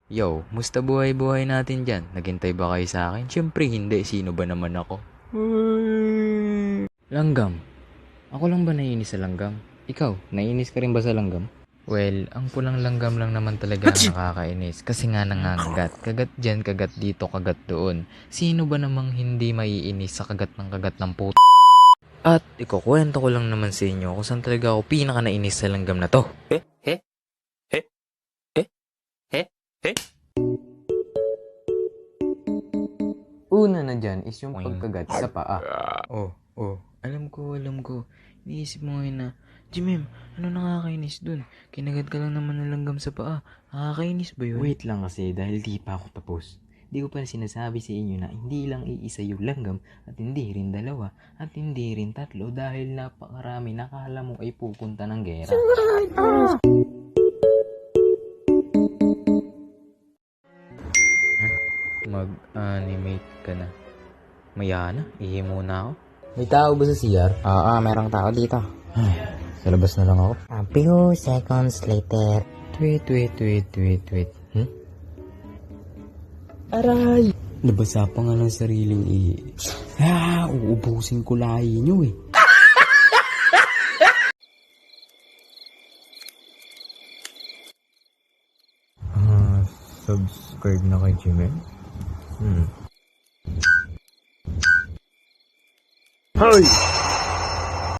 Yo, musta buhay-buhay natin dyan? Naghintay ba kayo sa akin? Siyempre hindi, sino ba naman ako? Langgam. Ako lang ba naiinis sa langgam? Ikaw, naiinis ka rin ba sa langgam? Well, ang pulang langgam lang naman talaga ang nakakainis kasi nga nangangagat. Kagat dyan, kagat dito, kagat doon. Sino ba namang hindi maiinis sa kagat ng puto? At ikukwento ko lang naman sa inyo kung saan talaga ako pinaka nainis sa langgam na to. Una na dyan is yung pagkagat sa paa. Alam ko. Iniisip mo ngayon na, Jimem, ano nakakainis dun? Kinagat ka lang naman ng langgam sa paa. Nakakainis ba yun? Wait lang kasi dahil di pa ako tapos. Di ko pa sinasabi sa inyo na hindi lang iisa yung langgam at hindi rin dalawa at hindi rin tatlo dahil napakarami nakala mo ay pupunta ng gera. Mag-animate ka na. Maya na, ihi muna ako. May tao ba sa CR? Oo, merong tao dito. Sa labas na lang ako. A few seconds later. Wait. Aray! Nabasa pa nga ng sariling ihi. Uubusin ko lahi nyo eh. Subscribe na kay Jimmy. Hoy!